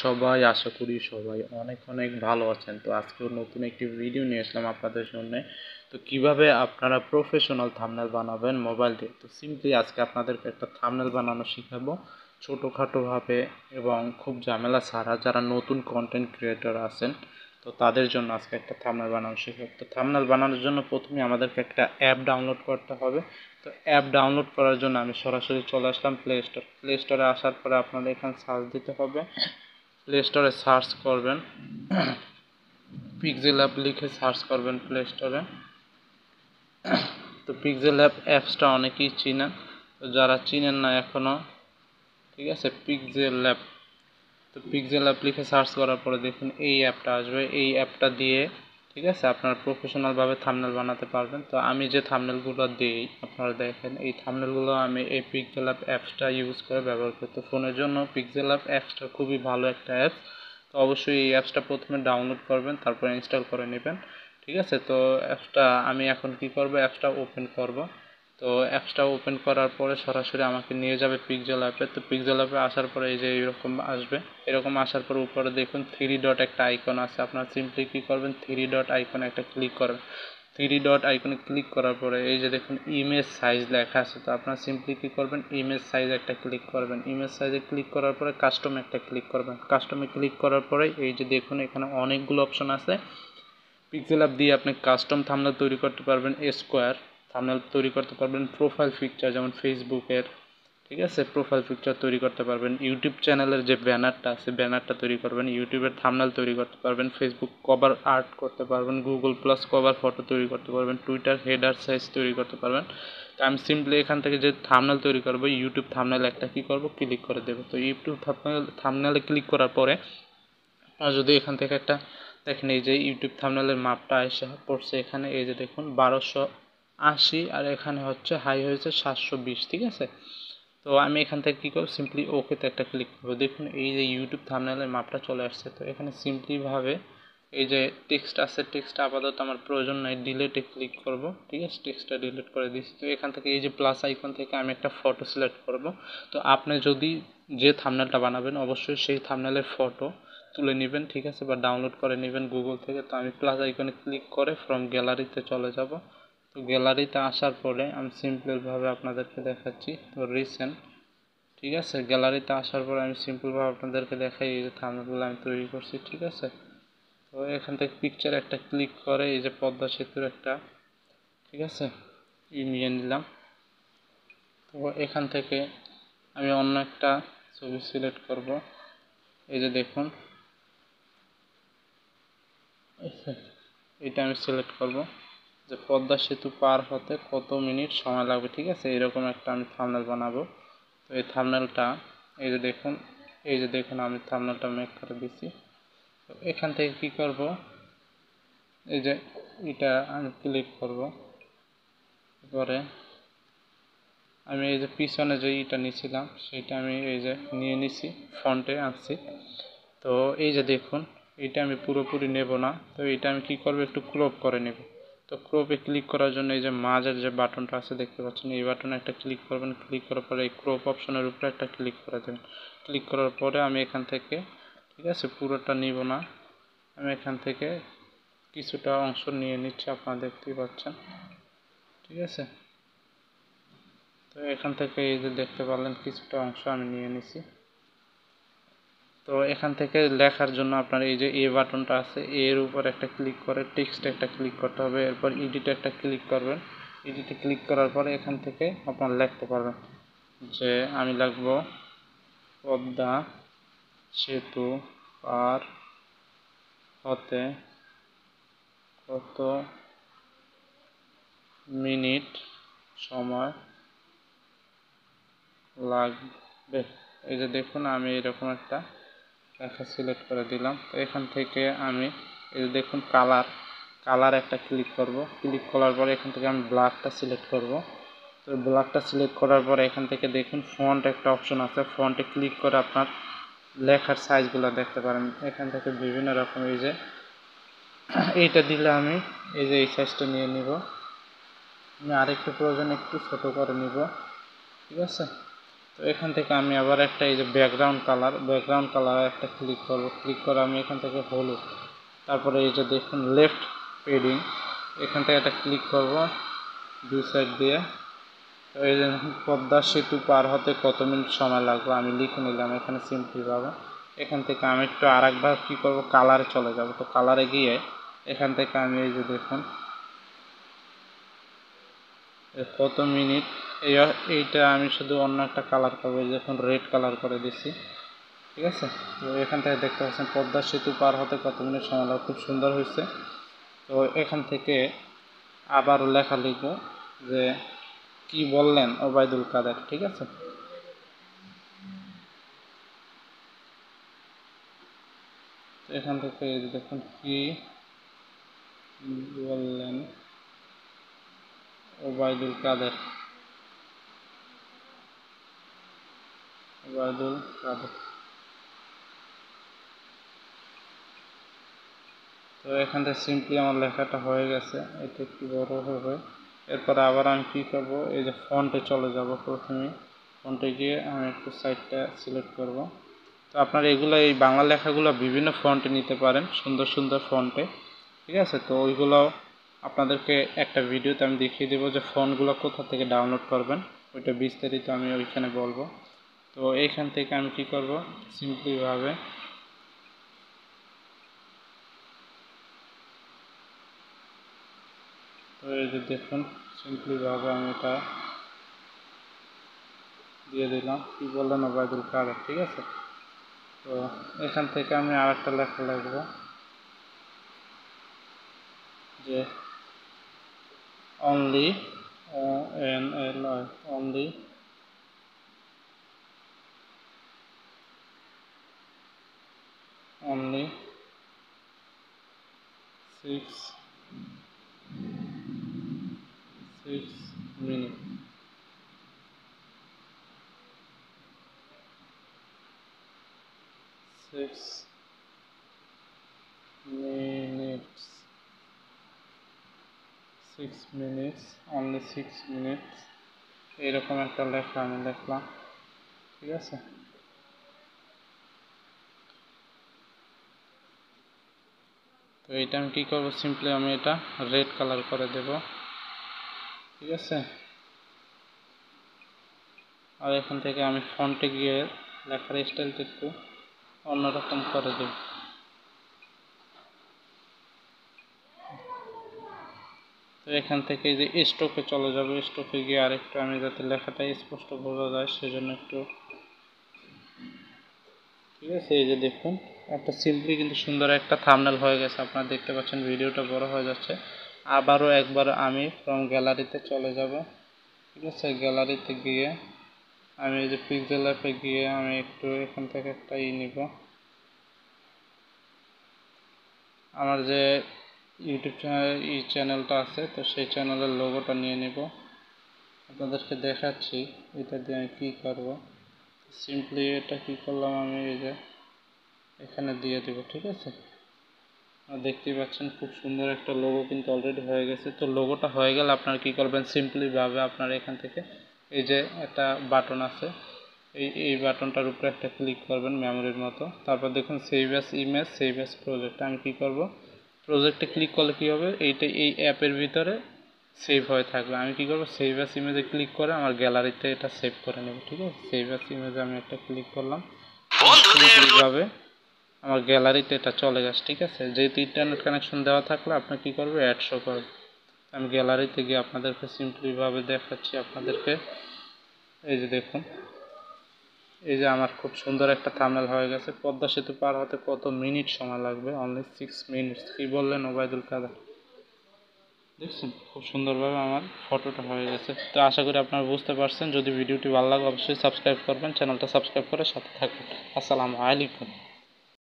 সবাই? আশা করি সবাই অনেক অনেক ভালো আছেন। তো আজকেও নতুন একটি ভিডিও নিয়ে আসলাম আপনাদের জন্যে। তো কিভাবে আপনারা প্রফেশনাল থাম্বনেল বানাবেন মোবাইল দিয়ে। তো সিম্পলি আজকে আপনাদেরকে একটা থাম্বনেল বানানো শিখাবো ছোটোখাটোভাবে এবং খুব ঝামেলা ছাড়া। যারা নতুন কন্টেন্ট ক্রিয়েটর আছেন তো তাদের জন্য আজকে একটা থাম্বনেল বানানো শিখাবো। তো থাম্বনেল বানানোর জন্য প্রথমে আমাদেরকে একটা অ্যাপ ডাউনলোড করতে হবে। তো অ্যাপ ডাউনলোড করার জন্য আমি সরাসরি চলে আসলাম প্লে স্টোরে আসার পরে আপনাদের এখানে সার্চ দিতে হবে। প্লে স্টোরে সার্চ করবেন পিক্সেল অ্যাপ লিখে সার্চ করবেন প্লে স্টোরে। তো পিক্সেল অ্যাপ অ্যাপসটা অনেকেই চিনেন, তো যারা চিনেন না এখনও, ঠিক আছে, পিক্সেল অ্যাপ। তো পিক্সেল অ্যাপ লিখে সার্চ করার পরে দেখুন এই অ্যাপটা আসবে। এই অ্যাপটা দিয়ে ঠিক আছে আপনারা প্রফেশনালভাবে থাম্বনেল বানাতে পারবেন। তো আমি যে থাম্বনেলগুলো দিই আপনারা দেখেন, এই থাম্বনেলগুলো আমি এই পিক্সেল অ্যাপ অ্যাপসটা ইউজ করে ব্যবহার করতে। ফোনের জন্য পিক্সেল অ্যাপ অ্যাপসটা খুবই ভালো একটা অ্যাপস। তো অবশ্যই এই অ্যাপসটা প্রথমে ডাউনলোড করবেন, তারপরে ইনস্টল করে নেবেন, ঠিক আছে। তো অ্যাপসটা আমি এখন কি করব, অ্যাপসটা ওপেন করব। তো অ্যাপসটা ওপেন করার পরে সরাসরি আমাকে নিয়ে যাবে পিক্সেল অ্যাপে। তো পিক্সেল অ্যাপে আসার পরে এই যে এরকম আসবে। এরকম আসার পর উপরে দেখুন 3 ডট একটা আইকন আছে। আপনারা সিম্পলি কী করবেন, 3 ডট আইকনে একটা ক্লিক করবেন। 3 ডট আইকনে ক্লিক করার পরে এই যে দেখুন ইমেজ সাইজ লেখা আছে। তো আপনারা সিম্পলি কী করবেন, ইমেজ সাইজ একটা ক্লিক করবেন। ইমেজ সাইজে ক্লিক করার পরে কাস্টমে একটা ক্লিক করবেন। কাস্টমে ক্লিক করার পরে এই যে দেখুন এখানে অনেকগুলো অপশন আছে। পিক্সেল অ্যাপ দিয়ে আপনি কাস্টম থাম্বনেল তৈরি করতে পারবেন, স্কোয়ার থাম্বনেল তৈরি করতে পারবেন, প্রোফাইল পিকচার যেমন ফেসবুকের, ঠিক আছে, প্রোফাইল পিকচার তৈরি করতে পারবেন, ইউটিউব চ্যানেলের যে ব্যানারটা আছে ব্যানারটা তৈরি করবেন, ইউটিউবের থাম্বনেল তৈরি করতে পারবেন, ফেসবুক কভার আর্ট করতে পারবেন, গুগল প্লাস কভার ফটো তৈরি করতে পারবেন, টুইটার হেডার সাইজ তৈরি করতে পারবেন। তো আমি সিম্পলি এখান থেকে যে থাম্বনেল তৈরি করবো, ইউটিউব থাম্বনেল একটা কী করবো, ক্লিক করে দেবো। তো ইউটিউব থাম্বনেলে ক্লিক করার পরে আপনারা যদি এখান থেকে একটা দেখেন, এই যে ইউটিউব থাম্বনেলের মাপটা এসে পড়ছে এখানে, এই যে দেখুন 1280 আর এখানে হচ্ছে হাই হয়েছে 720, ঠিক আছে। তো আমি এখান থেকে কী করব, সিম্পলি ওকেতে একটা ক্লিক করবো। দেখুন এই যে ইউটিউব থাম্বনেলের মাপটা চলে আসছে। তো এখানে সিম্পলিভাবে এই যে টেক্সট আছে, টেক্সটটা আপাতত আমার প্রয়োজন নাই, ডিলেটে ক্লিক করব, ঠিক আছে, টেক্সটটা ডিলিট করে দিচ্ছি। তো এখান থেকে এই যে প্লাস আইকন থেকে আমি একটা ফটো সিলেক্ট করব। তো আপনি যদি যে থাম্বনেলটা বানাবেন অবশ্যই সেই থাম্বনেলের ফটো তুলে নেবেন, ঠিক আছে, বা ডাউনলোড করে নেবেন গুগল থেকে। তো আমি প্লাস আইকনে ক্লিক করে ফ্রম গ্যালারিতে চলে যাব। তো গ্যালারিতে আসার পরে আমি সিম্পলভাবে আপনাদেরকে দেখাচ্ছি। তো রিসেন্ট, ঠিক আছে, গ্যালারিতে আসার পরে আমি সিম্পলভাবে আপনাদেরকে দেখাই এই যে থাম্বনেলগুলো আমি তৈরি করছি, ঠিক আছে। তো এখান থেকে পিকচার একটা ক্লিক করে এই যে পদ্মা সেতুর একটা, ঠিক আছে, নিয়ে নিলাম। তো এখান থেকে আমি অন্য একটা ছবি সিলেক্ট করব। এই যে দেখুন এটা আমি সিলেক্ট করব যে পদ্মা সেতু পার হতে কত মিনিট সময় লাগবে, ঠিক আছে, এরকম একটা আমি থাম্বনেল বানাবো। তো এই থাম্বনেলটা এই যে দেখুন, এই যে দেখুন আমি থাম্বনেলটা মেক করে দিচ্ছি। তো এখান থেকে কি করব, এই যে এটা আমি ক্লিক করব, পরে আমি এই যে পিছনে যে এটা নিয়েছিলাম সেটা আমি এই যে নিয়ে নিছি, ফ্রন্টে আনছি। তো এই যে দেখুন এটা আমি পুরোপুরি নেব না। তো এটা আমি কি করব, একটু ক্রপ করে নেব। তো ক্রপে ক্লিক করার জন্য এই যে মাঝের যে বাটনটা আছে দেখতে পাচ্ছেন, এই বাটনে একটা ক্লিক করবেন। ক্লিক করার পরে এই ক্রপ অপশনের উপরে একটা ক্লিক করে দেবেন। ক্লিক করার পরে আমি এখান থেকে, ঠিক আছে, পুরোটা নিব না, আমি এখান থেকে কিছুটা অংশ নিয়ে নিচ্ছি, আপনারা দেখতেই পাচ্ছেন, ঠিক আছে। তো এখান থেকে এই যে দেখতে পারলেন কিছুটা অংশ আমি নিয়ে নিছি। তো এখান থেকে লেখার জন্য আপনার এই যে এ বাটনটা আছে, এর উপর একটা ক্লিক করে টেক্সটে একটা ক্লিক করতে হবে। এরপর এডিটে একটা ক্লিক করবেন। এডিটে ক্লিক করার পরে এখান থেকে আপনার লিখতে পারবেন যে আমি লিখব পদ্মা সেতু পার হতে কত মিনিট সময় লাগবে। এই যে দেখুন আমি এরকম একটা লেখা সিলেক্ট করে দিলাম। তো এখান থেকে আমি এই যে দেখুন কালার একটা ক্লিক করব। ক্লিক করার পরে এখান থেকে আমি ব্ল্যাকটা সিলেক্ট করব। তো ব্ল্যাকটা সিলেক্ট করার পরে এখান থেকে দেখুন ফন্ট একটা অপশন আছে, ফন্টে ক্লিক করে আপনার লেখার সাইজগুলো দেখতে পারেন। এখান থেকে বিভিন্ন রকম এই যে এইটা দিলে আমি এই যে এই সাইজটা নিয়ে নিব। আমি আরেকটু প্রয়োজন একটু ছোট করে নিব, ঠিক আছে। তো এখান থেকে আমি আবার একটা এই যে ব্যাকগ্রাউন্ড কালার একটা ক্লিক করব, ক্লিক করে আমি এখান থেকে হলুদ, তারপরে এই যে দেখুন লেফট পেডিং, এখান থেকে একটা ক্লিক করব দুই সাইড দিয়ে। তো এই যে পদ্মা সেতু পার হতে কত মিনিট সময় লাগবে আমি লিখে নিলাম এখানে সিম্পলিভাবে। এখান থেকে আমি একটু আরেকবার কী করব, কালারে চলে যাব। তো কালারে গিয়ে এখান থেকে আমি এই যে দেখুন কত মিনিট, এইটা আমি শুধু অন্য একটা কালার করবো, যখন রেড কালার করে দিছি, ঠিক আছে। তো এখান থেকে দেখতে পাচ্ছেন পদ্মা সেতু পার হতে কত মিনিট সময় লাগে, খুব সুন্দর হয়েছে। তো এখান থেকে আবার লেখা লিখব যে কি বললেন ওবায়দুল কাদের, ঠিক আছে। তো এখান থেকে এই যে দেখুন কি বললেন ওবায়দুল কাদের, ওবায়দুল কাদের। তো এখান থেকে সিম্পলি আমার লেখাটা হয়ে গেছে, এটা একটু বড় হবে। এরপরে আবার আমি কী করব, এই যে ফন্টে চলে যাব, প্রথমে ফন্টে গিয়ে আমি একটু সাইডটা সিলেক্ট করব। তো আপনারা এগুলো এই বাংলা লেখাগুলো বিভিন্ন ফন্টে নিতে পারেন, সুন্দর সুন্দর ফন্টে, ঠিক আছে। তো ওইগুলো আপনাদেরকে একটা ভিডিওতে আমি দেখিয়ে দেবো যে ফন্টগুলো কোথা থেকে ডাউনলোড করবেন, ওইটা বিস্তারিত আমি ওইখানে বলবো। তো এইখান থেকে আমি কি করব, সিম্পলিভাবে তো এই যে দেখুন সিম্পলিভাবে আমি এটা দিয়ে দিলাম, কি বললেন ওবায়দুল কাদের, ঠিক আছে। তো এখান থেকে আমি আর একটা লেখা লিখব যে only, ONLI, only only 6 minutes, 6 minutes, 6 minutes, only 6 minutes, এরকম একটা লেখা আমি লিখলাম, ঠিক আছে। তো এইটা আমি কী করবো, সিম্পলি আমি এটা রেড কালার করে দেব, ঠিক আছে। আর এখান থেকে আমি ফন্টে গিয়ে লেখার স্টাইলটা একটু অন্যরকম করে দেব। তো এখান থেকে যে স্ট্রোকে চলে যাবে, স্ট্রোকে গিয়ে আরেকটু আমি যাতে লেখাটা স্পষ্ট বোঝা যায় সেজন্য একটু, ঠিক আছে। এই যে দেখুন একটা সিম্পলি কিন্তু সুন্দর একটা থাম্বনেল হয়ে গেছে, আপনারা দেখতে পাচ্ছেন ভিডিওটা বড় হয়ে যাচ্ছে। আবারও একবার আমি ফ্রম গ্যালারিতে চলে যাব, ঠিক আছে। গ্যালারিতে গিয়ে আমি এই যে পিক্সেল অ্যাপে গিয়ে আমি একটু এখান থেকে একটা নিব, আমার যে ইউটিউব চ্যানেলটা আছে, তো সেই চ্যানেলের লোগোটা নিয়ে নিব, আপনাদেরকে দেখাচ্ছি এটা দিয়ে আমি কী করব। সিম্পলি এটা কী করলাম, আমি এই যে এখানে দিয়ে দেব, ঠিক আছে। দেখতেই পাচ্ছেন খুব সুন্দর একটা লোগো কিন্তু অলরেডি হয়ে গেছে। তো লোগোটা হয়ে গেলে আপনারা কী করবেন, সিম্পলিভাবে আপনারা এখান থেকে এই যে একটা বাটন আছে, এই বাটনটার উপরে একটা ক্লিক করবেন মেমোরির মতো, তারপর দেখুন save as image, save as project. আমি কী করব, প্রজেক্টে ক্লিক করলে কী হবে, এইটা এই অ্যাপের ভিতরে সেভ হয়ে থাকবে। আমি কী করব, সেভ অ্যাজ ইমেজে ক্লিক করে আমার গ্যালারিতে এটা সেভ করে নেব, ঠিক আছে। সেভ অ্যাজ ইমেজে আমি একটা ক্লিক করলাম, সিম্পলিভাবে আমার গ্যালারিতে এটা চলে গেছে, ঠিক আছে। যেহেতু ইন্টারনেট কানেকশন দেওয়া থাকলে আপনার কী করবে, অ্যাড শো করবে। আমি গ্যালারিতে গিয়ে আপনাদেরকে সিম্পলিভাবে দেখাচ্ছি আপনাদেরকে, এই যে দেখুন এই যে আমার খুব সুন্দর একটা থাম্বনেল হয়ে গেছে। পদ্মা সেতু পার হতে কত মিনিট সময় লাগবে, অনলি 6 মিনিটস, কি বললেন ওবায়দুল কাদের। দেখছেন খুব সুন্দরভাবে আমার ফটোটা হয়ে গেছে। তো আশা করি আপনারা বুঝতে পারছেন। যদি ভিডিওটি ভালো লাগে অবশ্যই সাবস্ক্রাইব করবেন, চ্যানেলটা সাবস্ক্রাইব করে সাথে থাকবেন। আসসালামু আলাইকুম।